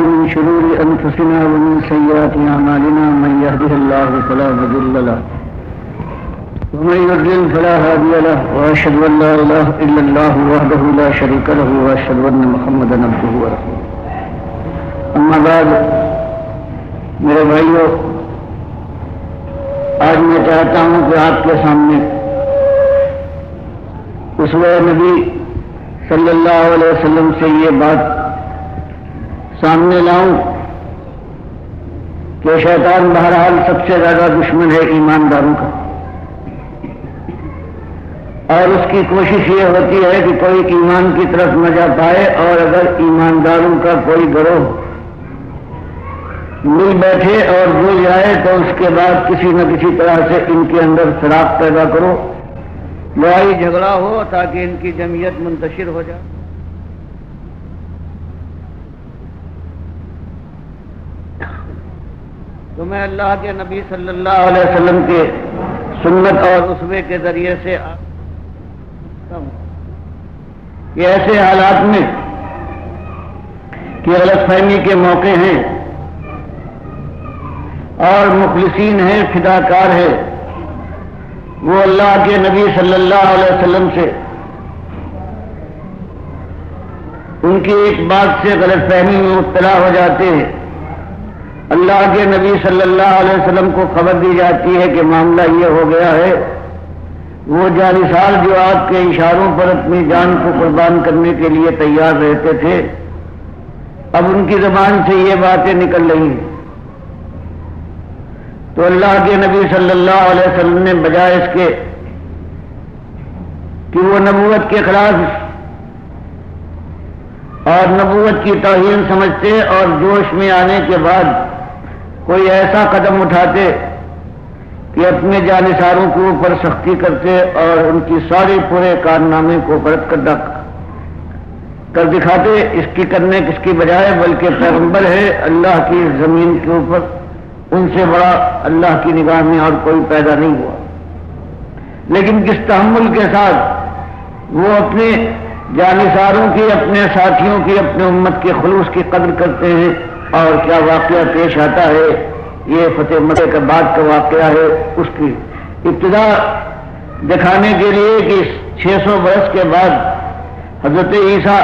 من شرور أنفسنا ومن سيئات أعمالنا من يهده الله فلا مضل له ومن يضلل فلا هادي له وأشهد أن لا إله إلا الله وحده لا شريك له وأشهد أن محمدا عبده ورسوله أما بعد میرے بھائیو، آج میں چاہتا ہوں کہ آپ کے سامنے اسوہ نبی صلی اللہ علیہ وسلم سے یہ بات سامنے لاؤں کہ شیطان بہرحال سب سے زیادہ دشمن ہے ایمانداروں کا، اور اس کی کوشش یہ ہوتی ہے کہ کوئی ایمان کی طرف نہ جا پائے، اور اگر ایمانداروں کا کوئی گروہ مل بیٹھے اور جل جائے تو اس کے بعد کسی نہ کسی طرح سے ان کے اندر فراق پیدا کرو، لڑائی جھگڑا ہو تاکہ ان کی جمعیت منتشر ہو جائے۔ تو میں اللہ کے نبی صلی اللہ علیہ وسلم کے سنت اور اسوے کے ذریعے سے کہ ایسے حالات میں کہ غلط فہمی کے موقع ہیں اور مخلصین ہیں، فداکار ہے، وہ اللہ کے نبی صلی اللہ علیہ وسلم سے ان کی ایک بات سے غلط فہمی میں مبتلا ہو جاتے ہیں۔ اللہ کے نبی صلی اللہ علیہ وسلم کو خبر دی جاتی ہے کہ معاملہ یہ ہو گیا ہے، وہ جانثار جو آپ کے اشاروں پر اپنی جان کو قربان کرنے کے لیے تیار رہتے تھے، اب ان کی زبان سے یہ باتیں نکل رہی ہیں۔ تو اللہ کے نبی صلی اللہ علیہ وسلم نے بجائے اس کے کہ وہ نبوت کے خلاف اور نبوت کی توہین سمجھتے اور جوش میں آنے کے بعد کوئی ایسا قدم اٹھاتے کہ اپنے جانثاروں کے اوپر سختی کرتے اور ان کی سارے پورے کارنامے کو پرت کر دکھاتے، اس کی کرنے کس کی بجائے بلکہ پیغمبر ہے اللہ کی زمین کے اوپر، ان سے بڑا اللہ کی نگاہ میں اور کوئی پیدا نہیں ہوا، لیکن کس تحمل کے ساتھ وہ اپنے جانثاروں کی، اپنے ساتھیوں کی، اپنے امت کے خلوص کی قدر کرتے ہیں۔ اور کیا واقعہ پیش آتا ہے، یہ فتح مکہ کے بعد کا واقعہ ہے، اس کی ابتدا دکھانے کے لیے کہ 600 برس کے بعد حضرت عیسیٰ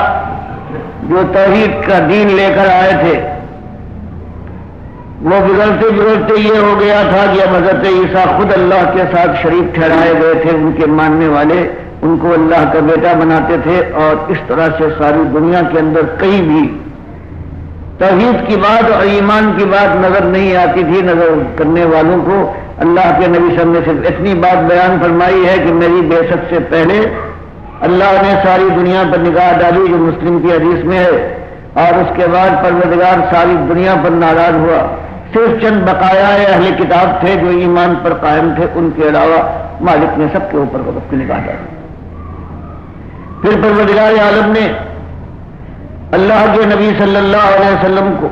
جو توحید کا دین لے کر آئے تھے، وہ بگڑتے یہ ہو گیا تھا کہ اب حضرت عیسیٰ خود اللہ کے ساتھ شریک ٹھہرائے گئے تھے، ان کے ماننے والے ان کو اللہ کا بیٹا بناتے تھے، اور اس طرح سے ساری دنیا کے اندر کہیں بھی توحید کی بات اور ایمان کی بات نظر نہیں آتی تھی نظر کرنے والوں کو۔ اللہ کے نبی صلی اللہ علیہ وسلم نے صرف اتنی بات بیان فرمائی ہے کہ میری بعثت سے پہلے اللہ نے ساری دنیا پر نگاہ ڈالی، جو مسلم کی حدیث میں ہے، اور اس کے بعد پروردگار ساری دنیا پر ناراض ہوا، صرف چند بقایا اہل کتاب تھے جو ایمان پر قائم تھے، ان کے علاوہ مالک نے سب کے اوپر اپنی نگاہ ڈالی۔ پھر پروردگار عالم نے اللہ کے نبی صلی اللہ علیہ وسلم کو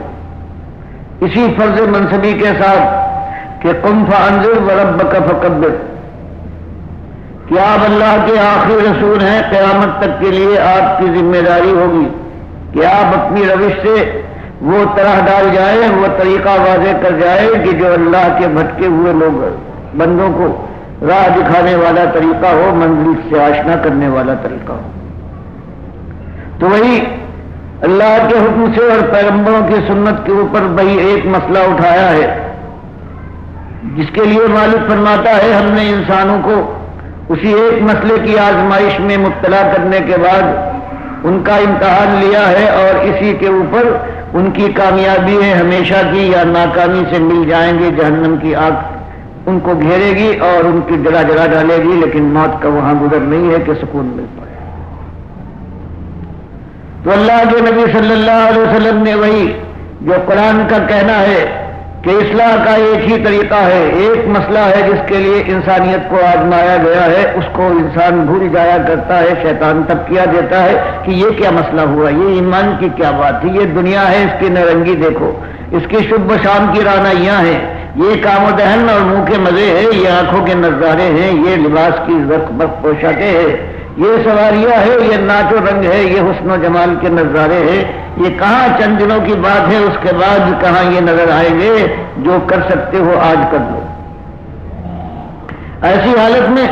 اسی فرض منصبی کے ساتھ کہ قم فانذر وربک فکبر، کہ آپ اللہ کے آخری رسول ہیں، قیامت تک کے لیے آپ کی ذمہ داری ہوگی کہ آپ اپنی روش سے وہ طرح ڈال جائے، وہ طریقہ واضح کر جائے کہ جو اللہ کے بھٹکے ہوئے لوگ بندوں کو راہ دکھانے والا طریقہ ہو، منزل سے آشنا کرنے والا طریقہ ہو۔ تو وہی اللہ کے حکم سے اور پیغمبروں کی سنت کے اوپر وہی ایک مسئلہ اٹھایا ہے، جس کے لیے مالک فرماتا ہے ہم نے انسانوں کو اسی ایک مسئلے کی آزمائش میں مبتلا کرنے کے بعد ان کا امتحان لیا ہے، اور اسی کے اوپر ان کی کامیابی ہے ہمیشہ کی یا ناکامی سے مل جائیں گے، جہنم کی آگ ان کو گھیرے گی اور ان کی جلا ڈالے گی، لیکن موت کا وہاں گزر نہیں ہے کہ سکون مل پائے۔ تو اللہ کے نبی صلی اللہ علیہ وسلم نے وہی جو قرآن کا کہنا ہے کہ اصلاح کا ایک ہی طریقہ ہے، ایک مسئلہ ہے جس کے لیے انسانیت کو آزمایا گیا ہے، اس کو انسان بھول جایا کرتا ہے، شیطان تبکیہ دیتا ہے کہ یہ کیا مسئلہ ہوا، یہ ایمان کی کیا بات تھی، یہ دنیا ہے اس کی نرنگی دیکھو، اس کی صبح شام کی رعنائیاں ہیں، یہ کام و دہن اور منہ کے مزے ہیں، یہ آنکھوں کے نظارے ہیں، یہ لباس کی زرق برق پوشاکیں ہیں، یہ سواریاں ہے، یہ ناچ و رنگ ہے، یہ حسن و جمال کے نظارے ہیں، یہ کہاں چند دنوں کی بات ہے، اس کے بعد کہاں یہ نظر آئیں گے؟ جو کر سکتے ہو آج کر لو۔ ایسی حالت میں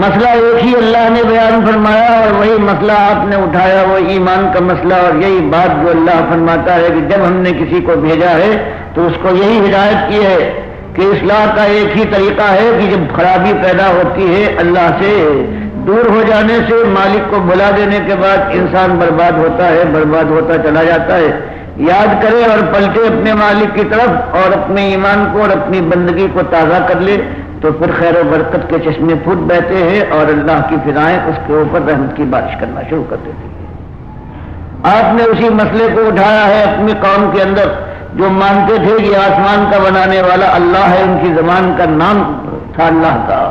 مسئلہ ایک ہی اللہ نے بیان فرمایا اور وہی مسئلہ آپ نے اٹھایا، وہ ایمان کا مسئلہ، اور یہی بات جو اللہ فرماتا ہے کہ جب ہم نے کسی کو بھیجا ہے تو اس کو یہی ہدایت کی ہے کہ اصلاح کا ایک ہی طریقہ ہے کہ جب خرابی پیدا ہوتی ہے اللہ سے دور ہو جانے سے، مالک کو بلا دینے کے بعد انسان برباد ہوتا ہے، برباد ہوتا چلا جاتا ہے۔ یاد کرے اور پلٹے اپنے مالک کی طرف اور اپنے ایمان کو اور اپنی بندگی کو تازہ کر لے تو پھر خیر و برکت کے چشمے پھوٹ بہتے ہیں اور اللہ کی فضائیں اس کے اوپر رحمت کی بارش کرنا شروع کر دیتی ہیں۔ آپ نے اسی مسئلے کو اٹھایا ہے اپنی قوم کے اندر، جو مانتے تھے کہ آسمان کا بنانے والا اللہ ہے، ان کی زبان کا نام تھا اللہ کا،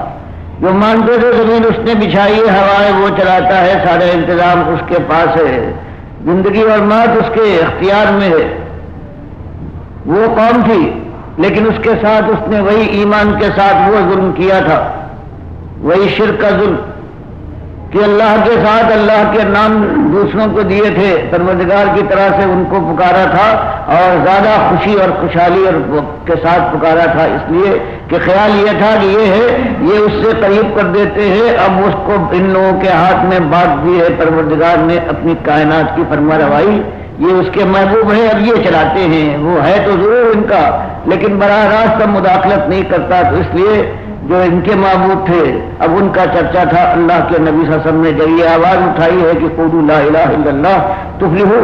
جو مانتے تھے زمین اس نے بچھائی ہے، ہوائیں وہ چلاتا ہے، سارے انتظام اس کے پاس ہے، زندگی اور موت اس کے اختیار میں ہے، وہ قوم تھی، لیکن اس کے ساتھ اس نے وہی ایمان کے ساتھ وہ ظلم کیا تھا، وہی شرک کا ظلم کہ اللہ کے ساتھ اللہ کے نام دوسروں کو دیے تھے، پروردگار کی طرح سے ان کو پکارا تھا اور زیادہ خوشی اور خوشحالی اور کے ساتھ پکارا تھا، اس لیے کہ خیال یہ تھا کہ یہ ہے، یہ اس سے قریب کر دیتے ہیں، اب اس کو ان لوگوں کے ہاتھ میں بانٹ دی ہے پروردگار نے اپنی کائنات کی فرما روائی، یہ اس کے محبوب ہیں، اب یہ چلاتے ہیں، وہ ہے تو ضرور ان کا لیکن براہ راست مداخلت نہیں کرتا، تو اس لیے جو ان کے معبود تھے اب ان کا چرچا تھا۔ اللہ کے نبی صلی اللہ علیہ وسلم نے جب یہ آواز اٹھائی ہے کہ قولوا لا الہ الا اللہ تفلحوا،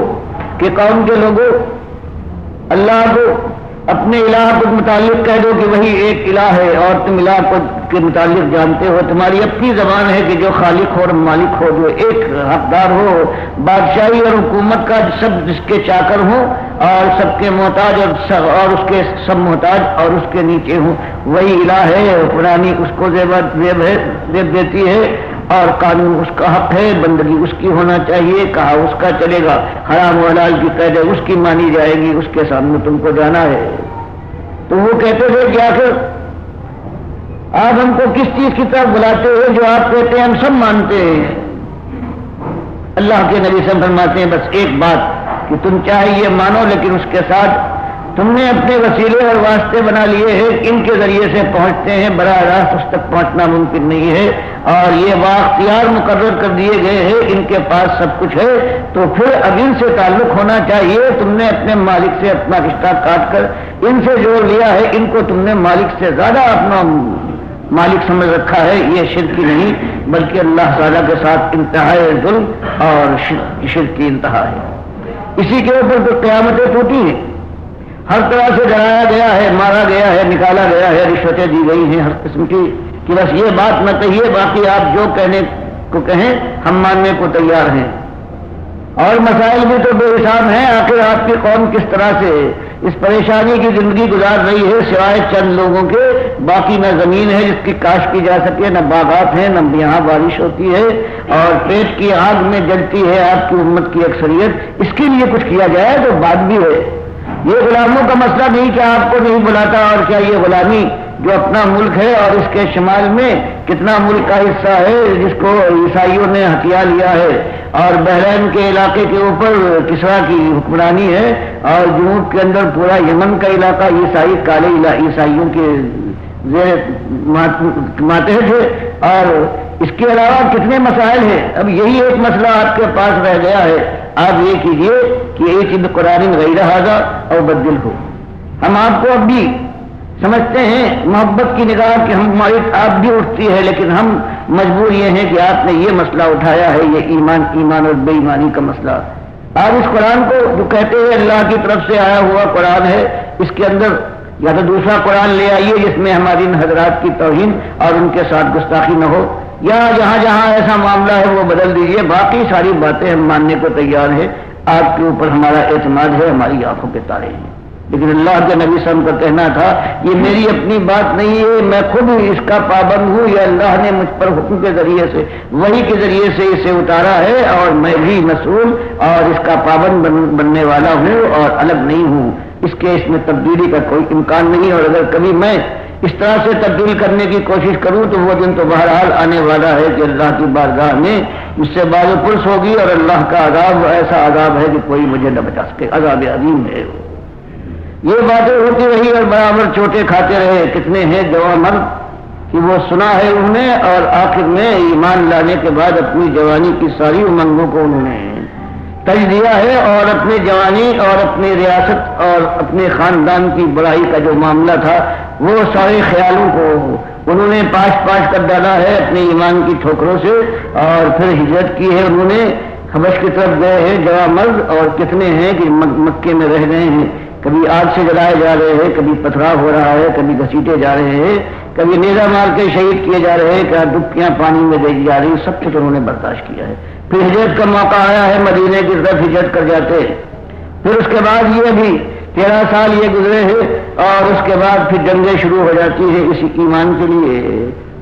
کہ قوم کے لوگوں اللہ کو اپنے الہ کے متعلق کہہ دو کہ وہی ایک الہ ہے اور تم الہ کو کے متعلق جانتے ہو، تمہاری اپنی زبان ہے کہ جو خالق ہو اور مالک ہو، جو ایک حقدار ہو بادشاہی اور حکومت کا، سب جس کے چاکر ہوں اور سب کے محتاج اور اس کے سب محتاج اور اس کے نیچے ہوں، وہی الہ ہے، حکمرانی اس کو زیب دیتی ہے اور قانون اس کا حق ہے، بندگی اس کی ہونا چاہیے، کہا اس کا چلے گا، حرام و حلال کی قید اس کی مانی جائے گی، اس کے سامنے تم کو جانا ہے۔ تو وہ کہتے تھے کہ آخر آپ ہم کو کس چیز کی طرف بلاتے ہیں جو آپ کہتے ہیں ہم سب مانتے ہیں؟ اللہ کے نبی سے فرماتے ہیں بس ایک بات کہ تم چاہے یہ مانو لیکن اس کے ساتھ تم نے اپنے وسیلے اور واسطے بنا لیے ہیں، ان کے ذریعے سے پہنچتے ہیں، براہ راست اس تک پہنچنا ممکن نہیں ہے، اور یہ بااختیار مقرر کر دیے گئے ہیں، ان کے پاس سب کچھ ہے، تو پھر اب ان سے تعلق ہونا چاہیے۔ تم نے اپنے مالک سے اپنا رشتہ کاٹ کر ان سے جوڑ لیا ہے، ان کو تم نے مالک سے زیادہ اپنا مالک سمجھ رکھا ہے، یہ شرک نہیں بلکہ اللہ تعالیٰ کے ساتھ انتہائی ظلم اور شرک کی انتہا ہے۔ اسی کے اوپر تو قیامتیں ٹوٹی ہیں، ہر طرح سے ڈرایا گیا ہے، مارا گیا ہے، نکالا گیا ہے، رشوتیں دی گئی ہیں ہر قسم کی، کہ بس یہ بات نہ کہیے، باقی آپ جو کہنے کو کہیں ہم ماننے کو تیار ہیں۔ اور مسائل بھی تو بے حساب ہیں، آخر آپ کی قوم کس طرح سے اس پریشانی کی زندگی گزار رہی ہے، سوائے چند لوگوں کے باقی نہ زمین ہے جس کی کاشت کی جا سکے، نہ باغات ہیں، نہ یہاں بارش ہوتی ہے، اور پیٹ کی آگ میں جلتی ہے آپ کی امت کی اکثریت، اس کے لیے کچھ کیا جائے تو بات بھی ہے۔ یہ غلاموں کا مسئلہ نہیں کہ آپ کو نہیں بلاتا، اور کیا یہ غلامی جو اپنا ملک ہے اور اس کے شمال میں کتنا ملک کا حصہ ہے جس کو عیسائیوں نے ہتھیا لیا ہے، اور بحرین کے علاقے کے اوپر کسرا کی حکمرانی ہے، اور جنوب کے اندر پورا یمن کا علاقہ عیسائی کالے عیسائیوں کے زیر ماتحت ہے، اور اس کے علاوہ کتنے مسائل ہیں۔ اب یہی ایک مسئلہ آپ کے پاس رہ گیا ہے، آپ یہ کیجئے کہ ایک چیز قرآن غیر ھذا اور بدل ہو۔ ہم آپ کو اب بھی سمجھتے ہیں محبت کی نگاہ کہ ہماری آپ بھی اٹھتی ہے، لیکن ہم مجبور یہ ہیں کہ آپ نے یہ مسئلہ اٹھایا ہے، یہ ایمان اور بے ایمانی کا مسئلہ۔ آپ اس قرآن کو جو کہتے ہیں اللہ کی طرف سے آیا ہوا قرآن ہے، اس کے اندر یا تو دوسرا قرآن لے آئیے جس میں ہماری ان حضرات کی توہین اور ان کے ساتھ گستاخی نہ ہو، یا جہاں جہاں ایسا معاملہ ہے وہ بدل دیجیے، باقی ساری باتیں ہم ماننے کو تیار ہیں، آپ کے اوپر ہمارا اعتماد ہے، ہماری آنکھوں کے تارے ہیں۔ لیکن اللہ کے نبی صلی اللہ علیہ وسلم کا کہنا تھا یہ میری اپنی بات نہیں ہے، میں خود اس کا پابند ہوں، یا اللہ نے مجھ پر حکم کے ذریعے سے وحی کے ذریعے سے اسے اتارا ہے، اور میں بھی مسئول اور اس کا پابند بننے والا ہوں اور الگ نہیں ہوں، اس میں تبدیلی کا کوئی امکان نہیں، اور اگر کبھی میں اس طرح سے تبدیل کرنے کی کوشش کروں تو وہ دن تو بہرحال آنے والا ہے کہ اللہ کی بارگاہ میں اس سے باز و پرس ہوگی، اور اللہ کا عذاب ایسا عذاب ہے کہ کوئی مجھے نہ بچا سکے، عذاب عظیم ہے۔ یہ باتیں ہوتی رہی اور برابر چوٹے کھاتے رہے۔ کتنے ہیں جوان مرد کہ وہ سنا ہے انہوں نے، اور آخر میں ایمان لانے کے بعد اپنی جوانی کی ساری امنگوں کو انہوں نے تج دیا ہے، اور اپنی جوانی اور اپنی ریاست اور اپنے خاندان کی بڑائی کا جو معاملہ تھا وہ سارے خیالوں کو انہوں نے پاش کر ڈالا ہے اپنے ایمان کی ٹھوکروں سے، اور پھر ہجرت کی ہے انہوں نے، حبش کی طرف گئے ہیں جوان مرد، اور کتنے ہیں کہ مکے میں رہ گئے ہیں، کبھی آگ سے جلائے جا رہے ہیں، کبھی پتھراؤ ہو رہا ہے، کبھی گھسیٹے جا رہے ہیں، کبھی نیزہ مار کے شہید کیے جا رہے ہیں، کیا ڈبکیاں پانی میں دے جا رہی، سب کچھ انہوں نے برداشت کیا ہے۔ پھر ہجرت کا موقع آیا ہے، مدینے کی طرف ہجرت کر جاتے، پھر اس کے بعد یہ بھی 13 سال یہ گزرے ہیں، اور اس کے بعد پھر جنگیں شروع ہو جاتی ہیں اسی ایمان کے لیے،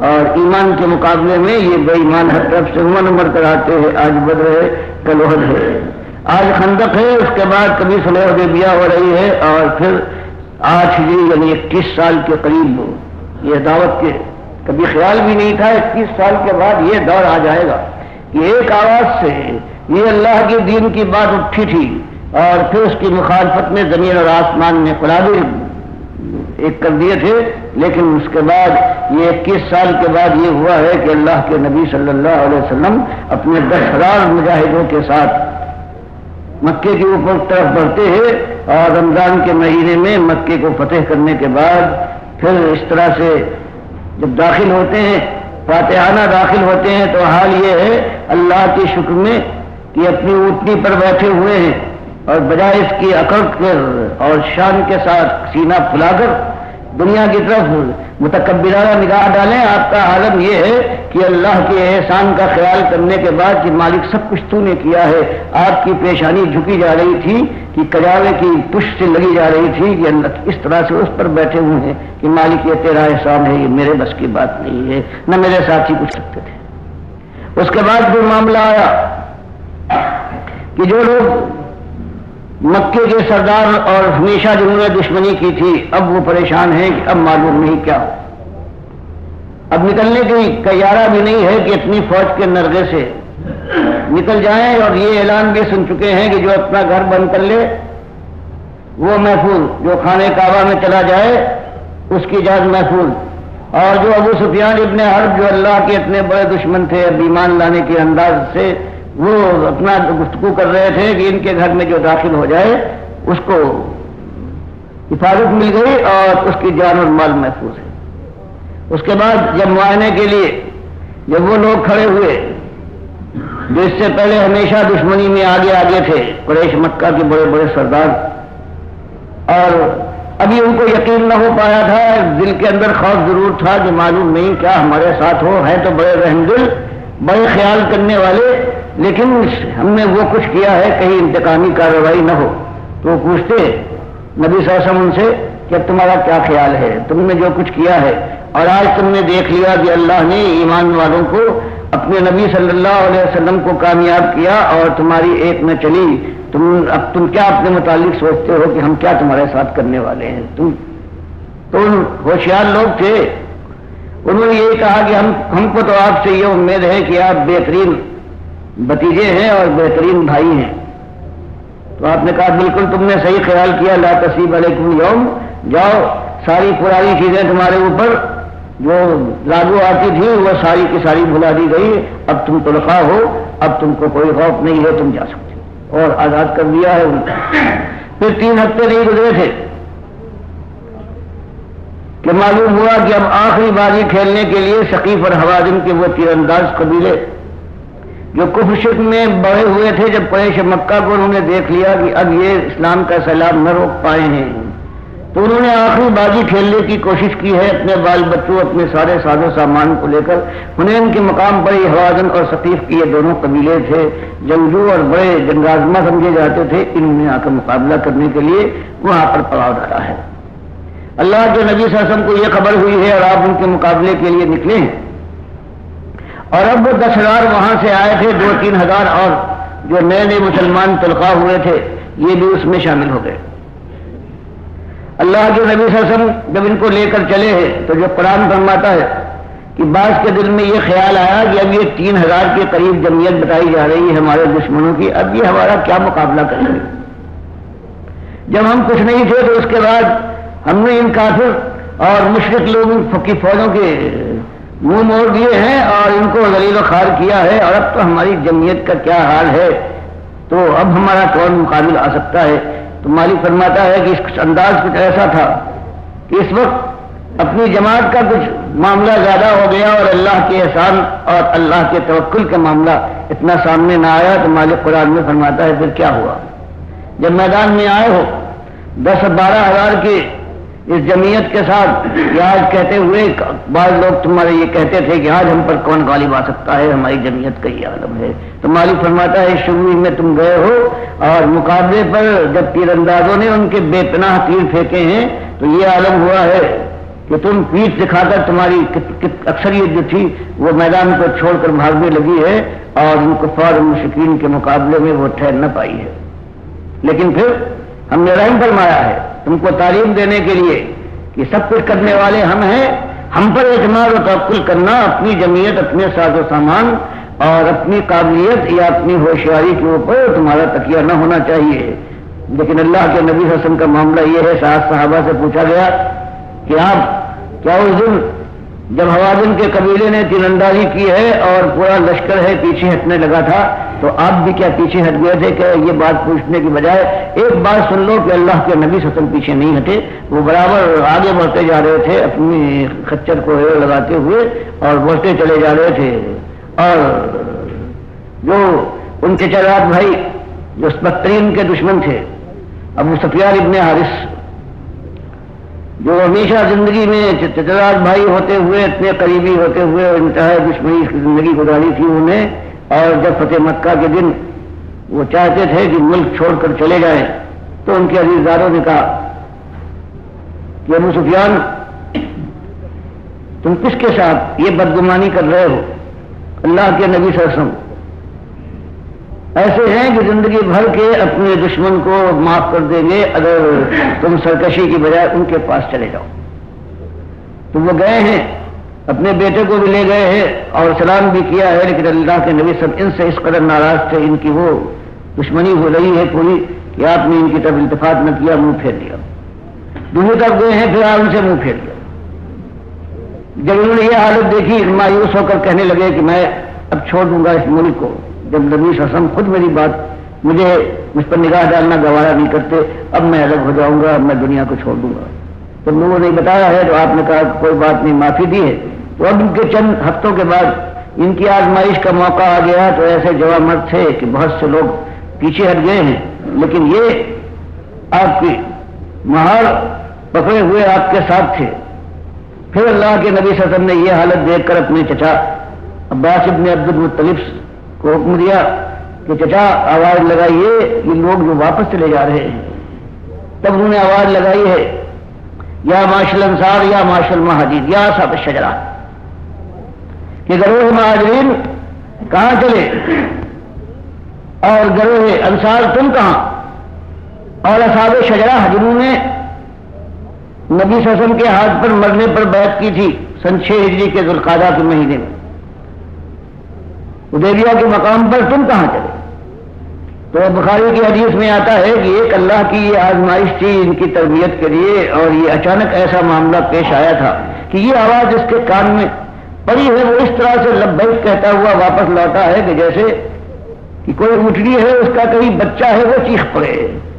اور ایمان کے مقابلے میں یہ بے ایمان ہر طرف سے نمبر کراتے ہیں۔ آج بدر ہے، کل احد ہے، آج خندق ہے، اس کے بعد کبھی صلح حدیبیہ ہو رہی ہے، اور پھر 8 ہجری یعنی 21 سال کے قریب یہ دعوت کے کبھی خیال بھی نہیں تھا 21 سال کے بعد یہ دور آ جائے گا کہ ایک آواز سے یہ اللہ کے دین کی بات اٹھی تھی، اور پھر اس کی مخالفت میں زمین اور آسمان نے قلابے ایک کر دیے تھے، لیکن اس کے بعد یہ 21 سال کے بعد یہ ہوا ہے کہ اللہ کے نبی صلی اللہ علیہ وسلم اپنے 10,000 مجاہدوں کے ساتھ مکے کے اوپر طرف بڑھتے ہیں، اور رمضان کے مہینے میں مکے کو فتح کرنے کے بعد پھر اس طرح سے جب داخل ہوتے ہیں، فاتحانہ داخل ہوتے ہیں، تو حال یہ ہے اللہ کے شکر میں کہ اپنی اونٹنی پر بیٹھے ہوئے ہیں، اور بجائے اس کی اکڑ کر اور شان کے ساتھ سینہ پھلا کر دنیا کی طرف متکبرانہ نگاہ ڈالیں، آپ کا عالم یہ ہے کہ اللہ کے احسان کا خیال کرنے کے بعد کہ مالک سب کچھ تو نے کیا ہے، آپ کی پیشانی جھکی جا رہی تھی کہ کجاوے کی پشت سے لگی جا رہی تھی کہ اللہ اس طرح سے اس پر بیٹھے ہوئے ہیں کہ مالک یہ تیرا احسان ہے، یہ میرے بس کی بات نہیں ہے، نہ میرے ساتھی کچھ سکتے تھے۔ اس کے بعد پھر معاملہ آیا کہ جو لوگ مکے کے سردار اور ہمیشہ جنہوں نے دشمنی کی تھی اب وہ پریشان ہیں کہ اب معلوم نہیں کیا ہو، اب نکلنے کی تیارہ بھی نہیں ہے کہ اپنی فوج کے نرغے سے نکل جائیں، اور یہ اعلان بھی سن چکے ہیں کہ جو اپنا گھر بند کر لے وہ محفوظ، جو خانہ کعبہ میں چلا جائے اس کی جان محفوظ، اور جو ابو سفیان ابن حرب جو اللہ کے اتنے بڑے دشمن تھے اب ایمان لانے کے انداز سے وہ اپنا گفتگو کر رہے تھے کہ ان کے گھر میں جو داخل ہو جائے اس کو حفاظت مل گئی اور اس کی جان اور مال محفوظ ہے۔ اس کے بعد جب معائنے کے لیے جب وہ لوگ کھڑے ہوئے جو اس سے پہلے ہمیشہ دشمنی میں آگے تھے، قریش مکہ کے بڑے بڑے سردار، اور ابھی ان کو یقین نہ ہو پایا تھا، دل کے اندر خوف ضرور تھا کہ معلوم نہیں کیا ہمارے ساتھ ہو، ہے تو بڑے رحم دل بڑے خیال کرنے والے، لیکن ہم نے وہ کچھ کیا ہے کہیں انتقامی کارروائی نہ ہو۔ تو وہ پوچھتے نبی صلی اللہ علیہ وسلم ان سے کہ اب تمہارا کیا خیال ہے، تم نے جو کچھ کیا ہے، اور آج تم نے دیکھ لیا کہ اللہ نے ایمان والوں کو اپنے نبی صلی اللہ علیہ وسلم کو کامیاب کیا اور تمہاری ایک نہ چلی، اب تم کیا اپنے متعلق سوچتے ہو کہ ہم کیا تمہارے ساتھ کرنے والے ہیں؟ تم تو ہوشیار لوگ تھے، انہوں نے یہ کہا کہ ہم کو تو آپ سے یہ امید ہے کہ آپ بہترین بھتیجے ہیں اور بہترین بھائی ہیں۔ تو آپ نے کہا بالکل تم نے صحیح خیال کیا، لا تصیب علیکم یوم، جاؤ ساری پرانی چیزیں تمہارے اوپر جو لاگو آتی تھی وہ ساری کی ساری بھلا دی گئی، اب تم طلقاء ہو، اب تم کو کوئی خوف نہیں ہے، تم جا سکتے ہو، اور آزاد کر دیا ہے ان کو۔ پھر 3 ہفتے نہیں گزرے تھے کہ معلوم ہوا کہ اب آخری بازی کھیلنے کے لیے ثقیف اور حوازن کے وہ تیر انداز قبیلے جو کفر شرک میں بڑھے ہوئے تھے، جب قریش مکہ کو انہوں نے دیکھ لیا کہ اب یہ اسلام کا سیلاب نہ روک پائے ہیں، تو انہوں نے آخری بازی کھیلنے کی کوشش کی ہے اپنے بال بچوں اپنے سارے ساز و سامان کو لے کر۔ حنین کے مقام پر ہی حوازن اور ثقیف کی یہ دونوں قبیلے تھے، جنگجو اور بڑے جنگازمہ سمجھے جاتے تھے، انہوں نے آ کر مقابلہ کرنے کے لیے وہاں پر پڑاؤ ڈالا ہے۔ اللہ کے نبی صلی اللہ علیہ وسلم کو یہ خبر ہوئی ہے اور آپ ان کے مقابلے کے لیے نکلے ہیں، اور اب وہ 10,000 وہاں سے آئے تھے، 2-3 ہزار اور جو نئے مسلمان طلقاء ہوئے تھے یہ بھی اس میں شامل ہو گئے۔ اللہ کے نبی صلی اللہ علیہ وسلم جب ان کو لے کر چلے ہیں تو جو قرآن فرماتا ہے کہ بعض کے دل میں یہ خیال آیا کہ اب یہ 3000 کے قریب جمعیت بتائی جا رہی ہے ہمارے دشمنوں کی، اب یہ ہمارا کیا مقابلہ کریں گے؟ جب ہم کچھ نہیں تھے تو اس کے بعد ہم نے ان کافر اور مشرک لوگوں کی فوجوں کے منہ موڑ دیے ہیں اور ان کو ذلیل و خوار کیا ہے، اور اب تو ہماری جمعیت کا کیا حال ہے، تو اب ہمارا کون مقابل آ سکتا ہے؟ تو مالک فرماتا ہے کہ اس انداز کچھ ایسا تھا کہ اس وقت اپنی جماعت کا کچھ معاملہ زیادہ ہو گیا اور اللہ کے احسان اور اللہ کے توکل کا معاملہ اتنا سامنے نہ آیا، تو مالک قرآن میں فرماتا ہے پھر کیا ہوا؟ جب میدان میں آئے ہو 10-12 ہزار کی اس جمعیت کے ساتھ، آج کہتے ہوئے بعض لوگ تمہارے یہ کہتے تھے کہ آج ہم پر کون غالب آ سکتا ہے، ہماری جمعیت کا یہ عالم ہے، تو مالک فرماتا ہے شروع میں تم گئے ہو اور مقابلے پر جب تیر اندازوں نے ان کے بے پناہ تیر پھینکے ہیں تو یہ عالم ہوا ہے کہ تم پیٹھ دکھا کر تمہاری اکثریت جو تھی وہ میدان کو چھوڑ کر بھاگنے لگی ہے اور ان کفار مشرکین کے مقابلے میں وہ ٹھہر نہ پائی ہے، لیکن پھر ہم نے رحم فرمایا ہے تم کو تعلیم دینے کے لیے کہ سب کچھ کرنے والے ہم ہیں، ہم پر اعتماد و توکل کرنا، اپنی جمعیت، اپنے ساز و سامان اور اپنی قابلیت یا اپنی ہوشیاری کے اوپر تمہارا تکیہ نہ ہونا چاہیے۔ لیکن اللہ کے نبی صلی اللہ علیہ وسلم کا معاملہ یہ ہے، صحابہ سے پوچھا گیا کہ آپ کیا اس دن جب حوازن کے قبیلے نے تیر اندازی کی ہے اور پورا لشکر ہے پیچھے ہٹنے لگا تھا تو آپ بھی کیا پیچھے ہٹ گئے تھے؟ کہ یہ بات پوچھنے کی بجائے ایک بات سن لو کہ اللہ کے نبی صلی اللہ علیہ وسلم پیچھے نہیں ہٹے، وہ برابر آگے بڑھتے جا رہے تھے، اپنی خچر کو لگاتے ہوئے اور بڑھتے چلے جا رہے تھے، اور جو ان کے چراغ بھائی جو بدترین کے دشمن تھے ابو سفیان ابن حارث، جو ہمیشہ زندگی میں چچراغ بھائی ہوتے ہوئے اتنے قریبی ہوتے ہوئے انتہائی دشمنی کی زندگی گزاری تھی انہیں، اور جب فتح مکہ کے دن وہ چاہتے تھے کہ ملک چھوڑ کر چلے جائیں تو ان کے عزیزداروں نے کہا کہ ابو سفیان تم کس کے ساتھ یہ بدگمانی کر رہے ہو؟ اللہ کے نبی صلی اللہ علیہ وسلم ایسے ہیں کہ زندگی بھر کے اپنے دشمن کو معاف کر دیں گے اگر تم سرکشی کی بجائے ان کے پاس چلے جاؤ۔ تو وہ گئے ہیں، اپنے بیٹے کو بھی لے گئے ہیں اور سلام بھی کیا ہے، لیکن اللہ کے نبی سب ان سے اس قدر ناراض تھے، ان کی وہ دشمنی ہو رہی ہے پوری کہ آپ نے ان کی طرف التفات نہ کیا، منہ پھیر لیا۔ دوسری طرف گئے ہیں، پھر آپ ان سے منہ پھیر لیا۔ جب انہوں نے یہ حالت دیکھی مایوس ہو کر کہنے لگے کہ میں اب چھوڑ دوں گا اس ملک کو، جب نبی صلی اللہ علیہ وسلم خود میری بات مجھ پر نگاہ ڈالنا گوارا نہیں کرتے، اب میں الگ ہو جاؤں گا، اب میں دنیا کو چھوڑ دوں گا۔ تو لوگوں نے بتایا ہے تو آپ نے کہا کہ کوئی بات نہیں، معافی دی ہے۔ تو اب ان کے چند ہفتوں کے بعد ان کی آزمائش کا موقع آ گیا، تو ایسے جوان مرد تھے کہ بہت سے لوگ پیچھے ہٹ گئے ہیں، لیکن یہ آپ کی مہار پکڑے ہوئے آپ کے ساتھ تھے۔ پھر اللہ کے نبی صلی اللہ علیہ وسلم نے یہ حالت دیکھ کر اپنے چچا عباس ابن عبد المطلب کو حکم دیا کہ چچا آواز لگائیے، یہ لوگ جو واپس چلے جا رہے ہیں۔ تب انہوں نے آواز لگائی ہے یا معاشر الانصار یا معاشر المہاجرین یا اصحاب الشجرہ، کہ گروہ مہاجرین کہاں چلے اور گروہ انصار تم کہاں؟ اور اصحاب شجرہ جنہوں نے نبی صلی اللہ علیہ وسلم کے ہاتھ پر مرنے پر بیعت کی تھی سن 6 ہجری کے ذوالقعدہ کے مہینے میں، حدیبیہ کے مقام پر تم کہاں چلے؟ تو بخاری کی حدیث میں آتا ہے کہ ایک اللہ کی یہ آزمائش تھی ان کی تربیت کے لیے، اور یہ اچانک ایسا معاملہ پیش آیا تھا کہ یہ آواز اس کے کان میں پڑی ہے، وہ اس طرح سے لبیک کہتا ہوا واپس لوٹا ہے کہ جیسے کہ کوئی اونٹنی ہے، اس کا کہیں بچہ ہے وہ چیخ پڑے،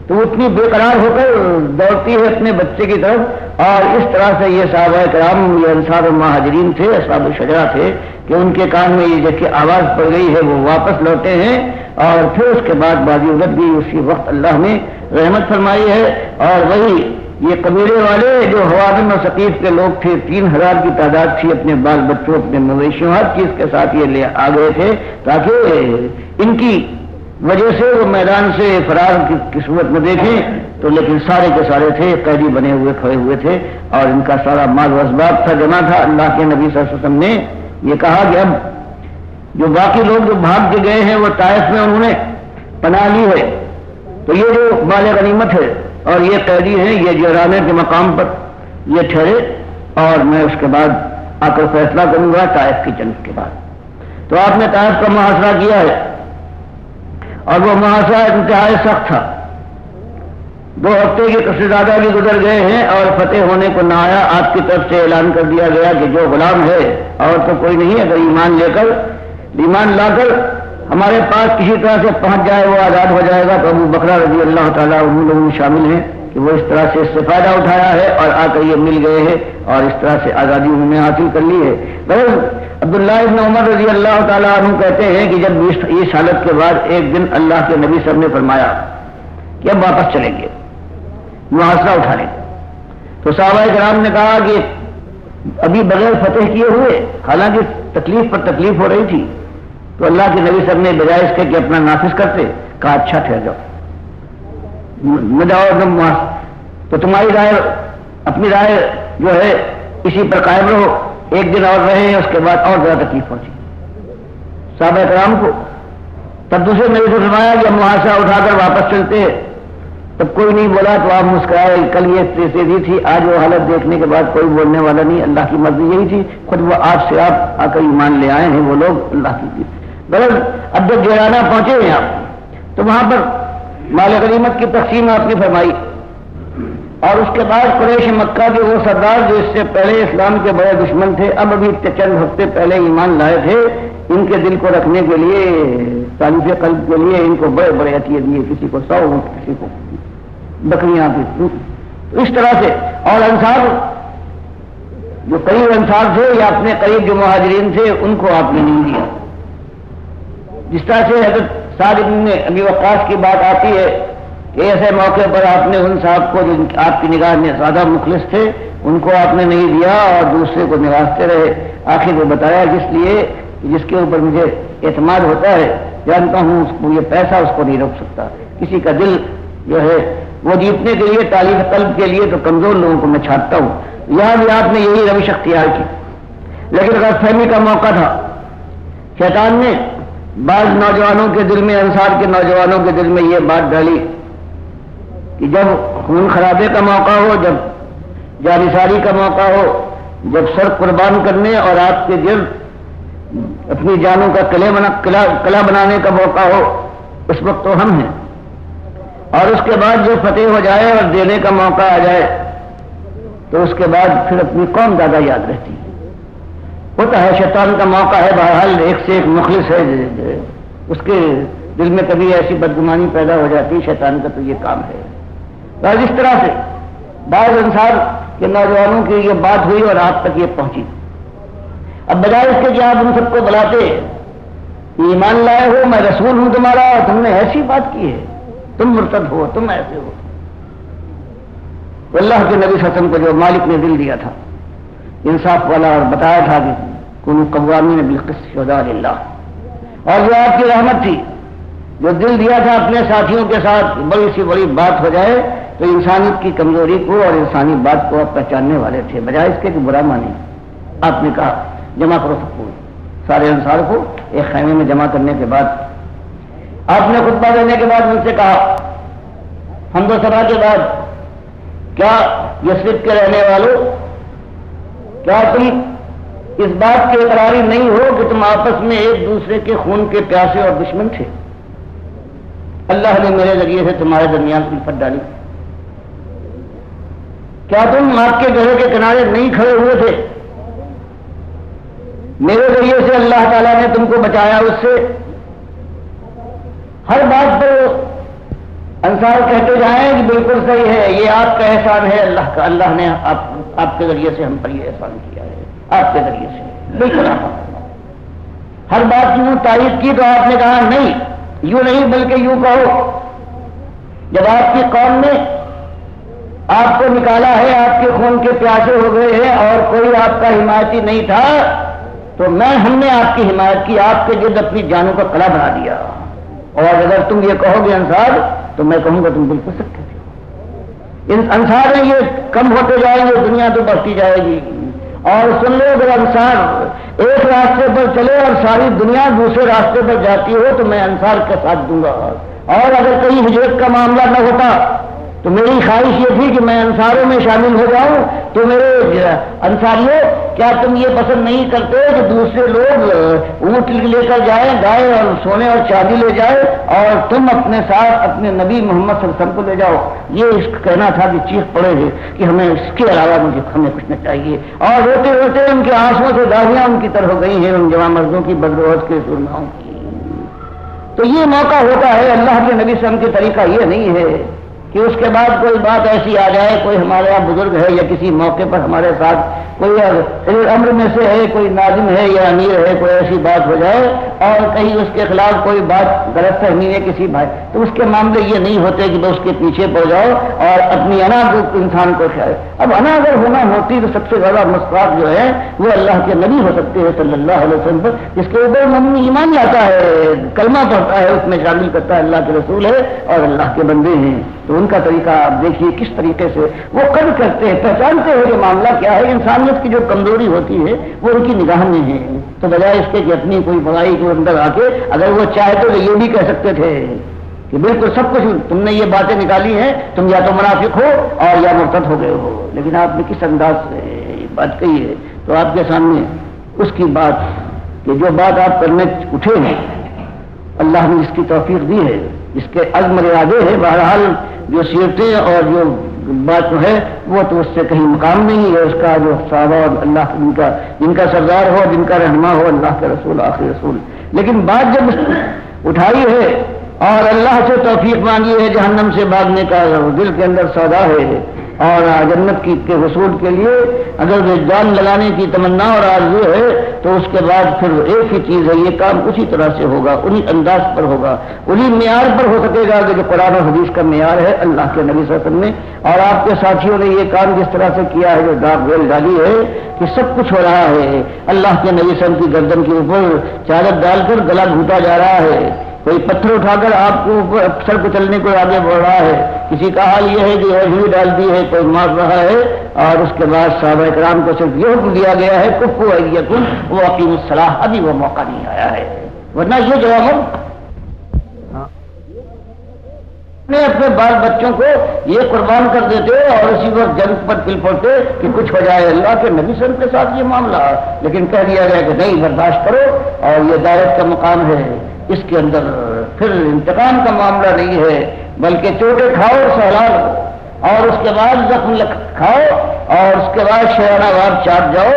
تو وہ اتنی بے قرار ہو کر دوڑتی ہے اپنے بچے کی طرف۔ اور اس طرح سے یہ صحابہ کرام، یہ انصار و مہاجرین تھے، اصحاب الشجرہ تھے، کہ ان کے کان میں یہ جیسے آواز پڑ گئی ہے وہ واپس لوٹے ہیں، اور پھر اس کے بعد بازی الٹ گئی، اسی وقت اللہ نے رحمت فرمائی ہے۔ اور وہی یہ قبیلے والے جو حوازن اور ثقیف کے لوگ تھے، 3000 کی تعداد تھی، اپنے بال بچوں، اپنے مویشیوں، ہر چیز کے ساتھ یہ لے آ گئے تھے تاکہ ان کی وجہ سے وہ میدان سے فرار کی صورت میں دیکھیں، تو لیکن سارے کے سارے تھے قیدی بنے ہوئے کھڑے ہوئے تھے، اور ان کا سارا مال و اسباب تھا، جمع تھا۔ اللہ کے نبی صلی اللہ علیہ وسلم نے یہ کہا کہ اب جو باقی لوگ جو بھاگ کے گئے ہیں وہ طائف میں انہوں نے پناہ لی ہے، تو یہ جو مال غنیمت ہے اور یہ قیدی ہیں، یہ جیرانے کے مقام پر یہ ٹھہرے اور میں اس کے بعد آ کر فیصلہ کروں گا طائف کی جنگ کے بعد۔ تو آپ نے طائف کا محاصرہ کیا ہے اور وہ محاصرہ انتہائی سخت تھا۔ 2 ہفتے کے کچھ زیادہ بھی گزر گئے ہیں اور فتح ہونے کو نہ آیا۔ آپ کی طرف سے اعلان کر دیا گیا کہ جو غلام ہے اور تو کوئی نہیں، اگر ایمان لا کر ہمارے پاس کسی طرح سے پہنچ جائے وہ آزاد ہو جائے گا۔ تو ابو بکرہ رضی اللہ تعالیٰ ان لوگوں میں شامل ہیں کہ وہ اس طرح سے اس سے فائدہ اٹھایا ہے اور آ کر یہ مل گئے ہیں اور اس طرح سے آزادی انہوں نے حاصل کر لی ہے۔ عبداللہ ابن عمر رضی اللہ تعالیٰ عنہ کہتے ہیں کہ جب اس حالت کے بعد ایک دن اللہ کے نبی صاحب نے فرمایا کہ اب واپس چلیں گے محاصرہ اٹھانے کا، تو صحابہ کرام نے کہا کہ ابھی بغیر فتح کیے ہوئے، حالانکہ تکلیف پر تکلیف ہو رہی تھی، تو اللہ کے نبی صاحب نے بجائے اس کے کہ اپنا نافذ کرتے کہا اچھا ٹھہر جاؤ، نہ جاؤ، تو تمہاری رائے، اپنی رائے جو ہے اسی پر قائم رہو، ایک دن اور رہے اس کے بعد اور زیادہ تکلیف پہنچی صحابہ کرام کو۔ تب دوسرے نبی سے فرمایا کہ ہم محاصرہ اٹھا کر واپس چلتے ہیں، تب کوئی نہیں بولا تو آپ مسکرائے، کل یہ تیزی تھی، آج وہ حالت دیکھنے کے بعد کوئی بولنے والا نہیں، اللہ کی مرضی یہی تھی، خود وہ آپ سے آپ آ کر ایمان لے آئے ہیں وہ لوگ اللہ کی غرض۔ اب جب جیرانہ پہنچے ہیں آپ تو وہاں پر مال غنیمت کی تقسیم آپ نے فرمائی، اور اس کے بعد قریش مکہ کے وہ سردار جو اس سے پہلے اسلام کے بڑے دشمن تھے، اب ابھی چند ہفتے پہلے ایمان لائے تھے، ان کے دل کو رکھنے کے لیے، تعلیف قلب کے لیے ان کو بڑے بڑے عطیے دیے، کسی کو 100 اونٹ، کسی کو بکریاں دی، اس طرح سے۔ اور انصار جو قریب انصار تھے یا اپنے قریب جو مہاجرین تھے ان کو آپ نے نہیں دیا۔ جس طرح سے حضرت سعد بن ابی وقاص کی بات آتی ہے کہ ایسے موقع پر آپ نے ان صاحب کو جو آپ کی نگاہ میں زیادہ مخلص تھے ان کو آپ نے نہیں دیا اور دوسرے کو نوازتے رہے۔ آخر وہ بتایا جس لیے جس کے اوپر مجھے اعتماد ہوتا ہے، جانتا ہوں اس کو یہ پیسہ اس کو نہیں روک سکتا، کسی کا دل جو ہے وہ جیتنے کے لیے، تعلیف قلب کے لیے تو کمزور لوگوں کو میں چھاٹتا ہوں۔ یہاں بھی آپ نے یہی روش اختیار کی، لیکن غلط فہمی کا موقع تھا، شیطان نے بعض نوجوانوں کے دل میں، انصار کے نوجوانوں کے دل میں یہ بات ڈالی کہ جب خون خرابے کا موقع ہو، جب جانثاری کا موقع ہو، جب سر قربان کرنے اور آپ کے گرد اپنی جانوں کا قلعہ بنانے کا موقع ہو، اس وقت تو ہم ہیں، اور اس کے بعد جو فتح ہو جائے اور دینے کا موقع آ جائے تو اس کے بعد پھر اپنی قوم زیادہ یاد رہتی ہے۔ ہوتا ہے شیطان کا موقع ہے، بہرحال ایک سے ایک مخلص ہے، اس کے دل میں کبھی ایسی بدگمانی پیدا ہو جاتی، شیطان کا تو یہ کام ہے۔ اور اس طرح سے بعض انصار کے نوجوانوں کی یہ بات ہوئی اور آپ تک یہ پہنچی۔ اب بجائے اس کے کہ آپ ان سب کو بلاتے، ایمان لائے ہو، میں رسول ہوں تمہارا اور تم نے ایسی بات کی ہے، تم مرتد ہو، تم ایسے ہو، تو اللہ کے نبی صلی اللہ علیہ وسلم کو جو مالک نے دل دیا تھا انصاف والا اور بتایا تھا کہ کونوا قوامین بالقسط شہداء للہ، اور جو آپ کی رحمت تھی، جو دل دیا تھا اپنے ساتھیوں کے ساتھ بڑی سی بڑی بات ہو جائے تو انسانیت کی کمزوری کو اور انسانی بات کو آپ پہچاننے والے تھے، بجائے اس کے کہ برا مانے۔ آپ نے کہا جمع کرو سب کو، سارے انصار کو ایک خیمے میں جمع کرنے کے بعد آپ نے خطبہ دینے کے بعد مجھ سے کہا حمد و ثنا کے بعد، کیا یثرب کے رہنے والوں، کیا تم اس بات کے اقراری نہیں ہو کہ تم آپس میں ایک دوسرے کے خون کے پیاسے اور دشمن تھے؟ اللہ نے میرے ذریعے سے تمہارے درمیان الفت ڈالی، کیا تم آپ کے گھروں کے کنارے نہیں کھڑے ہوئے تھے؟ میرے ذریعے سے اللہ تعالیٰ نے تم کو بچایا اس سے۔ ہر بات پر انصار کہتے جائیں کہ بالکل صحیح ہے، یہ آپ کا احسان ہے اللہ کا، اللہ نے آپ کے ذریعے سے ہم پر یہ احسان کیا ہے، آپ کے ذریعے سے، بالکل آپ ہر بات یوں تائید کی تو آپ نے کہا نہیں، یوں نہیں بلکہ یوں کہو، جب آپ کی قوم نے آپ کو نکالا ہے، آپ کے خون کے پیاسے ہو گئے ہیں اور کوئی آپ کا حمایتی نہیں تھا، تو ہم نے آپ کی حمایت کی، آپ کے گرد اپنی جانوں کا قلعہ بنا دیا، اور اگر تم یہ کہو گے انصار تو میں کہوں گا تم بالکل سچے تھے۔ ان انصار یہ کم ہوتے جائیں گے، دنیا تو بڑھتی جائے گی، اور سن لو اگر انصار ایک راستے پر چلے اور ساری دنیا دوسرے راستے پر جاتی ہو تو میں انصار کا ساتھ دوں گا، اور اگر کہیں ہجرت کا معاملہ نہ ہوتا تو میری خواہش یہ تھی کہ میں انصاروں میں شامل ہو جاؤں. تو میرے انصاریوں، کیا تم یہ پسند نہیں کرتے کہ دوسرے لوگ اونٹ لے کر جائیں، گائے اور سونے اور چاندی لے جائے، اور تم اپنے ساتھ اپنے نبی محمد صلی اللہ علیہ وسلم کو لے جاؤ؟ یہ اس کا کہنا تھا کہ چیخ پڑے ہیں کہ ہمیں اس کے علاوہ ہمیں کچھ نہ چاہیے. اور روتے روتے ان کے آنسوؤں سے داغیاں ان کی طرف ہو گئی ہیں، ان جوان مردوں کی بدروحت کے سرماؤں کی. تو یہ موقع ہوتا ہے. اللہ کے نبی صلی اللہ علیہ وسلم کا طریقہ یہ نہیں ہے کہ اس کے بعد کوئی بات ایسی آ جائے، کوئی ہمارے یہاں بزرگ ہے یا کسی موقع پر ہمارے ساتھ کوئی امر میں سے ہے، کوئی ناظم ہے یا امیر ہے، کوئی ایسی بات ہو جائے اور کہیں اس کے خلاف کوئی بات غلط فہمی ہے کسی بھائی، تو اس کے معاملے یہ نہیں ہوتے کہ اس کے پیچھے پڑ جاؤ اور اپنی انا کو انسان کو خیال. اب انا اگر ہونا ہوتی تو سب سے زیادہ مستحق جو ہے وہ اللہ کے نبی ہو سکتے ہیں صلی اللہ علیہ وسلم پر، جس کے اوپر مومن ایمان لاتا ہے، کلمہ پڑھتا ہے، اس میں شامل کرتا ہے اللہ کے رسول ہے اور اللہ کے بندے ہیں. تو ان کا طریقہ آپ دیکھیے کس طریقے سے وہ قدر کرتے ہیں، پہچانتے ہیں کہ معاملہ کیا ہے. انسانیت کی جو کمزوری ہوتی ہے وہ ان کی نگاہ میں ہے. تو بجائے اس کے کہ اپنی کوئی بڑائی کے اندر آ کے اگر وہ چاہتے تو یہ بھی کہہ سکتے تھے کہ بالکل سب کچھ تم نے یہ باتیں نکالی ہیں، تم یا تو منافق ہو اور یا مرتد ہو گئے ہو. لیکن آپ نے کس انداز سے یہ بات کہی ہے. تو آپ کے سامنے اس کی بات کہ جو بات آپ کرنے اٹھے ہیں اللہ نے اس کی توفیق دی ہے، اس کے عزم ارادے ہیں. بہرحال جو سیرتیں اور جو بات جو ہے وہ تو اس سے کہیں مقام نہیں ہے. اس کا جو صحابہ اور اللہ جن کا سردار ہو، جن کا رہنما ہو اللہ کے رسول آخری رسول. لیکن بات جب اٹھائی ہے اور اللہ سے توفیق مانگی ہے، جہنم سے بھاگنے کا دل کے اندر سودا ہے اور جنت کے حصول کے لیے اگر جان لگانے کی تمنا اور آرزو ہے تو اس کے بعد پھر ایک ہی چیز ہے، یہ کام اسی طرح سے ہوگا، انہی انداز پر ہوگا، انہی معیار پر ہو سکے گا کہ جو قرآن و حدیث کا معیار ہے اللہ کے نبی صلی اللہ علیہ وسلم نے. اور آپ کے ساتھیوں نے یہ کام جس طرح سے کیا ہے، جو داغ ویل ڈالی ہے کہ سب کچھ ہو رہا ہے، اللہ کے نبی صلی اللہ علیہ وسلم کی گردن کے اوپر چادر ڈال کر گلا گھوٹا جا رہا ہے، کوئی پتھر اٹھا کر آپ کو سر کو چلنے کو آگے بڑھ رہا ہے، کسی کا حال یہ ہے کہ ہڈی ڈال دی ہے، کوئی مار رہا ہے. اور اس کے بعد صحابہ کرام کو صرف یہ حکم دیا گیا ہے کفو ایدیکم واقیموا الصلاۃ. ابھی وہ موقع نہیں آیا ہے، ورنہ یہ جواب نے اپنے بال بچوں کو یہ قربان کر دیتے اور اسی وقت جنگ پر پل پڑتے کہ کچھ ہو جائے. اللہ کے نبی صلی اللہ علیہ وسلم کے ساتھ یہ معاملہ، لیکن کہہ دیا گیا کہ نہیں، برداشت کرو اور یہ دعوت کا مقام ہے، اس کے اندر پھر انتقام کا معاملہ نہیں ہے، بلکہ چوٹے کھاؤ سہلاب اور اس کے بعد زخم کھاؤ اور اس کے بعد شیرانہ وار چاٹ جاؤ.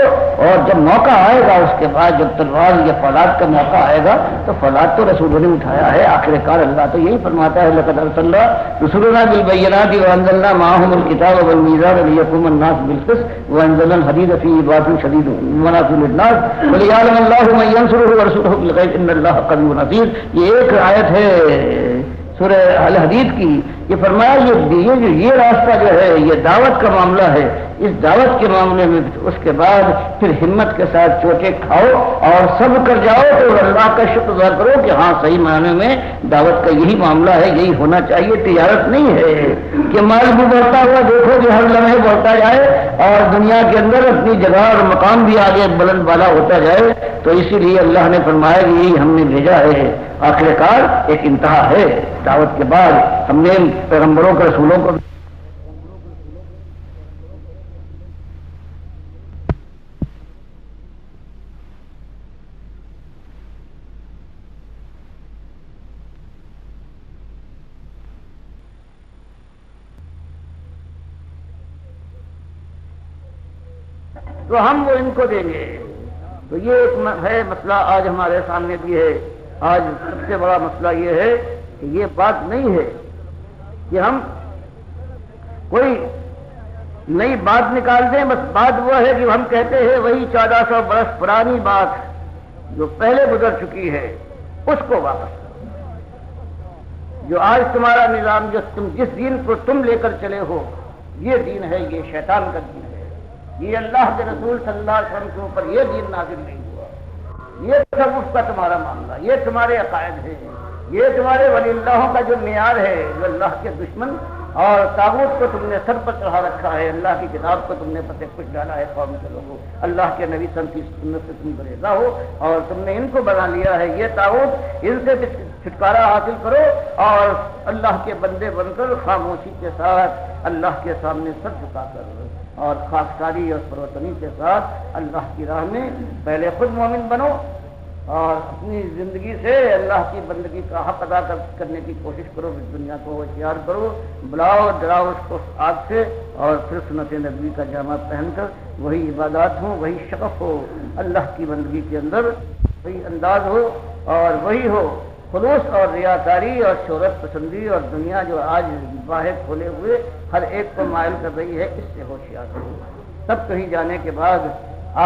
اور جب موقع آئے گا اس کے بعد جب تلوار یا فولاد کا موقع آئے گا تو فولاد تو رسولوں نے اٹھایا ہے. آخر کار اللہ تو یہی فرماتا ہے لقد ارسلنا رسولنا بالبینات وانزلنا معهم الکتاب والمیزان لیقوم الناس بالقسط وانزلنا الحدید فیہ بأس شدید ومنافع للناس وليعلم الله من ينصره ورسوله بالغیب ان اللہ قوی نصیر. یہ ایک آیت ہے سورہ الحدید کی. یہ فرمایا یہ راستہ جو ہے یہ دعوت کا معاملہ ہے. اس دعوت کے معاملے میں اس کے بعد پھر ہمت کے ساتھ چوٹے کھاؤ اور سب کر جاؤ تو اللہ کا شکر ادا کرو کہ ہاں صحیح معنی میں دعوت کا یہی معاملہ ہے، یہی ہونا چاہیے. تجارت نہیں ہے کہ مال بھی بڑھتا ہوا دیکھو کہ ہر لمحے بڑھتا جائے اور دنیا کے اندر اپنی جگہ اور مقام بھی آگے بلند بالا ہوتا جائے. تو اسی لیے اللہ نے فرمایا کہ یہی ہم نے بھیجا ہے. آخر کار ایک انتہا ہے. دعوت کے بعد ہم نے پیغمبروں کے رسولوں کو تو ہم وہ ان کو دیں گے. تو یہ ایک ہے مسئلہ آج ہمارے سامنے بھی ہے. آج سب سے بڑا مسئلہ یہ ہے کہ یہ بات نہیں ہے کہ ہم کوئی نئی بات نکال دیں. بس بات وہ ہے کہ ہم کہتے ہیں وہی 1400 برس پرانی بات جو پہلے گزر چکی ہے اس کو واپس کرو. جو آج تمہارا نظام جس دین کو تم لے کر چلے ہو یہ دین ہے، یہ شیطان کا دین ہے. یہ اللہ کے رسول صلی اللہ علیہ وسلم کے اوپر یہ دین نازل نہیں ہوا. یہ تصوف کا تمہارا معاملہ، یہ تمہارے عقائد ہے، یہ تمہارے ولی اللہوں کا جو معیار ہے، جو اللہ کے دشمن اور طاغوت کو تم نے سر پر چڑھا رکھا ہے. اللہ کی کتاب کو تم نے فتح کچھ ڈالا ہے قوم کے لوگوں. اللہ کے نبی صلی اللہ علیہ وسلم کی سنت سے تم بریزہ ہو اور تم نے ان کو بنا لیا ہے. یہ طاغوت ان سے چھٹکارا حاصل کرو اور اللہ کے بندے بن کر خاموشی کے ساتھ اللہ کے سامنے سر جھکا کر اور خاکساری اور فروتنی کے ساتھ اللہ کی راہ میں پہلے خود مومن بنو اور اپنی زندگی سے اللہ کی بندگی کا حق ادا کرنے کی کوشش کرو، اس دنیا کو ہوشیار کرو، بلاؤ ڈراؤ اس کو آگ سے، اور پھر سنت نبوی کا جامع پہن کر وہی عبادات ہوں، وہی شغف ہو اللہ کی بندگی کے اندر، وہی انداز ہو اور وہی ہو خلوص اور ریاکاری اور شہرت پسندی اور دنیا جو آج باہر کھولے ہوئے ہر ایک کو مائل کر رہی ہے، اس سے ہوشیار ہو۔ تب کہیں جانے کے بعد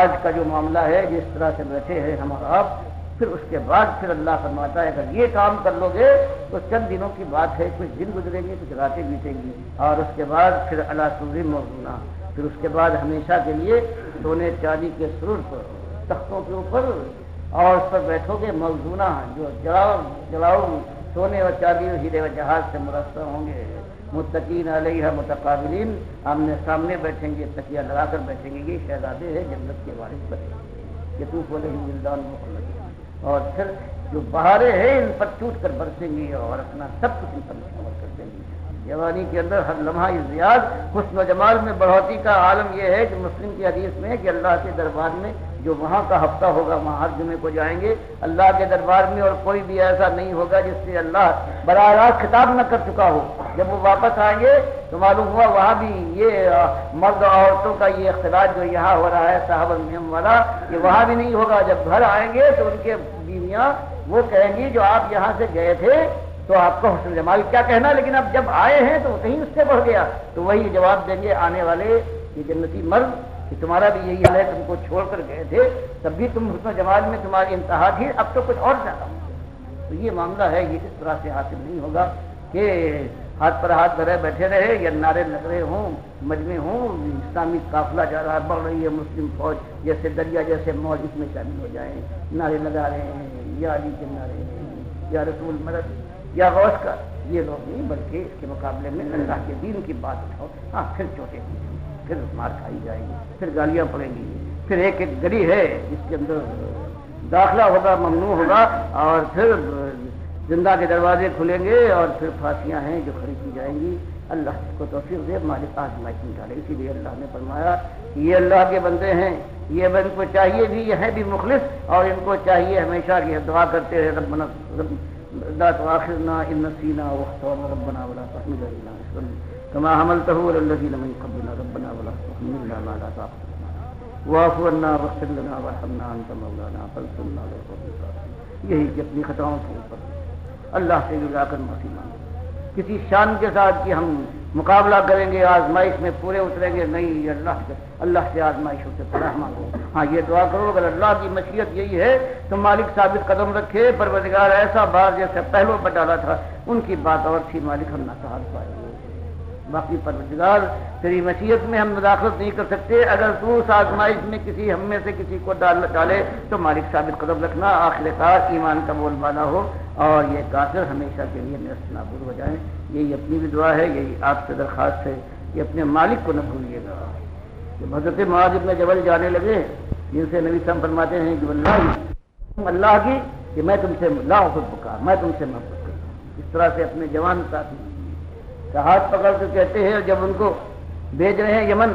آج کا جو معاملہ ہے جس طرح سے بیٹھے ہیں ہم اور آپ، پھر اس کے بعد پھر اللہ فرماتا ہے اگر یہ کام کر لو گے تو چند دنوں کی بات ہے، کچھ دن گزریں گے، کچھ راتیں بیتیں گی، اور اس کے بعد پھر اللہ سوری موزونہ، پھر اس کے بعد ہمیشہ کے لیے سونے چاندی کے سرور پر تختوں کے اوپر اور اس پر بیٹھو گے موزونہ، جو جلاؤ سونے اور چاندی اور ہیرے و جہاز سے مرصع ہوں گے، متقین علیہ متقابلین، آمنے سامنے بیٹھیں گے، تکیہ لگا کر بیٹھیں گے، یہ شہزادے ہیں جنت کے وارث بنے کہ تو بولے ولدان محمد، اور پھر جو بہاریں ہیں ان پر ٹوٹ کر برسیں گی اور اپنا سب کچھ ان پر مشتمل کر دیں گی۔ جوانی کے اندر ہر لمحہ ازدیاد، حسن و جمال میں بڑھوتی کا عالم یہ ہے کہ مسلم کی حدیث میں کہ اللہ کے دربار میں جو وہاں کا ہفتہ ہوگا وہاں ہر جمعے کو جائیں گے، اللہ کے دربار میں اور کوئی بھی ایسا نہیں ہوگا جس سے اللہ براہ راست خطاب نہ کر چکا ہو۔ جب وہ واپس آئیں گے تو معلوم ہوا وہاں بھی یہ مرد اور عورتوں کا یہ اختلاط جو یہاں ہو رہا ہے صحابہ المہم والا، یہ وہاں بھی نہیں ہوگا۔ جب گھر آئیں گے تو ان کے بیویاں وہ کہیں گی جو آپ یہاں سے گئے تھے تو آپ کا حسن جمال کیا کہنا، لیکن اب جب آئے ہیں تو کہیں اس سے بڑھ گیا، تو وہی جواب دیں گے آنے والے یہ جنتی مرد کہ تمہارا بھی یہی حال ہے، تم کو چھوڑ کر گئے تھے تب بھی تم حسن جمال میں تمہاری انتہا تھی، اب تو کچھ اور زیادہ ہو گیا۔ تو یہ معاملہ ہے، یہ اس طرح سے حاصل نہیں ہوگا کہ ہاتھ پر ہاتھ دھرے بیٹھے رہے یا نعرے لگ رہے ہوں، مجمع ہوں، اسلامی قافلہ جا رہا ہے، بڑھ رہی ہے مسلم فوج جیسے دریا جیسے موج، اس میں شامل ہو جائیں، نعرے لگا رہے ہیں یا علی کے نعرے ہیں یا رسول مدد یا غوث کا، یہ لوگ نہیں، بلکہ اس کے مقابلے میں اللہ کے دین کی بات اٹھاؤ۔ ہاں پھر چوٹے پھر مار کھائی جائے گی، پھر گالیاں پڑیں گی، پھر ایک ایک گلی ہے جس کے اندر داخلہ ہوگا ممنوع ہوگا، اور پھر زندہ کے دروازے کھلیں گے اور پھر پھانسیاں ہیں جو کھڑی کی جائیں گی۔ اللہ اس کو توفیق دے، مالک آزمائش میں ڈالے۔ اسی لیے اللہ نے فرمایا کہ یہ اللہ کے بندے ہیں، یہ ان کو چاہیے بھی، یہ ہے بھی مخلص، اور ان کو چاہیے ہمیشہ کی دعا کرتے ہیں ربنا لا تؤاخذنا ان نسينا واخطأنا ربنا ولا تحمل علينا اصرا كما حملته على الذين من قبلنا ربنا ولا تحملنا ما لا طاقة لنا واعف عنا واغفر لنا وارحمنا انت مولانا فانصرنا على القوم الكافرين۔ یہی کہ اپنی خطاؤں کے اوپر اللہ سے جا کر معافی مانگے، کسی شان کے ساتھ کہ ہم مقابلہ کریں گے، آزمائش میں پورے اتریں گے، نہیں، اللہ سے آزمائشوں سے پناہ مانگو۔ ہاں یہ دعا کرو اگر اللہ کی مشیت یہی ہے تو مالک ثابت قدم رکھے، پروردگار ایسا بار جیسے پہلو پر ڈالا تھا ان کی بات اور تھی، مالک ہم نہ سہار پائے گے، باقی پروردگار تیری مشیت میں ہم مداخلت نہیں کر سکتے، اگر تو اس آزمائش میں کسی ہم میں سے کسی کو ڈالے تو مالک ثابت قدم رکھنا، آخر کار ایمان کا بول بالا ہو اور یہ کافر ہمیشہ کے لیے نیست نابود ہو جائیں۔ یہی اپنی بھی دعا ہے، یہی آپ سے درخواست ہے کہ اپنے مالک کو نہ بھولیے گا۔ جب حضرت معاذ بن جبل جانے لگے، جن سے نبی صاحب فرماتے ہیں کہ اللہ کی کہ میں تم سے لا احبک، میں تم سے محبت کرتا ہوں، اس طرح سے اپنے جوان ساتھی کا ہاتھ پکڑ کے کہتے ہیں، جب ان کو بھیج رہے ہیں یمن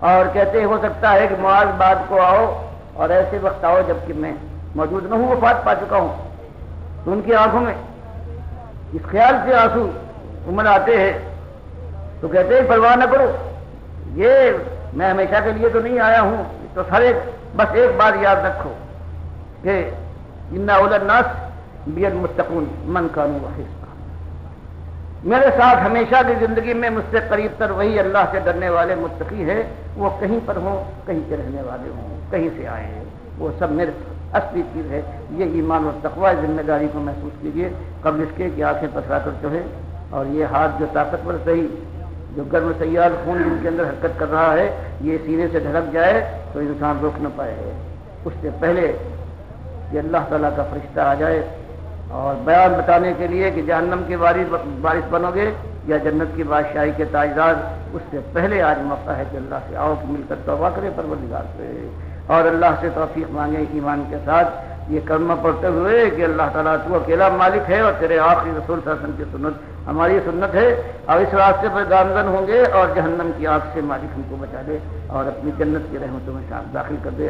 اور کہتے ہیں ہو سکتا ہے کہ معاذ بعد کو آؤ اور ایسے وقت آؤ جب کہ میں موجود نہ ہوں، وفات پا چکا ہوں، تو ان کی آنکھوں میں اس خیال سے آنسو امن آتے ہیں، تو کہتے ہیں پرواہ نہ کرو، یہ میں ہمیشہ کے لیے تو نہیں آیا ہوں، تو بس ایک بات یاد رکھو کہ ان اولى الناس بالمتقون من كانوا حسنا، میرے ساتھ ہمیشہ کی زندگی میں مجھ سے قریب تر وہی اللہ سے ڈرنے والے متقی ہے، وہ کہیں پر ہوں، کہیں کے رہنے والے ہوں، کہیں سے آئے ہیں، وہ سب میرے اصلی چیز ہے۔ یہ ایمان اور تقوی ذمہ داری کو محسوس کیجیے قبل اس کے کہ آنکھیں پتھرا کر جو ہے، اور یہ ہاتھ جو طاقتور صحیح جو گرم سیال خون جن کے اندر حرکت کر رہا ہے، یہ سینے سے دھڑک جائے تو انسان روک نہ پائے، اس سے پہلے کہ اللہ تعالیٰ کا فرشتہ آ جائے اور بیان بتانے کے لیے کہ جہنم کے وارث بنو گے یا جنت کی بادشاہی کے تاجدار، اس سے پہلے آج موقع ہے کہ اللہ سے آؤ کہ مل کر توبہ کرے پروردگار سے، اور اللہ سے توفیق مانگے ایمان کے ساتھ یہ کلمہ پڑھتے ہوئے کہ اللہ تعالیٰ تو اکیلا مالک ہے اور تیرے آخری رسول صلی اللہ علیہ وسلم کی سنت ہماری سنت ہے، اور اس راستے پر گامزن ہوں گے، اور جہنم کی آگ سے مالک ہم کو بچا دے اور اپنی جنت کی رحمتوں میں داخل کر دے۔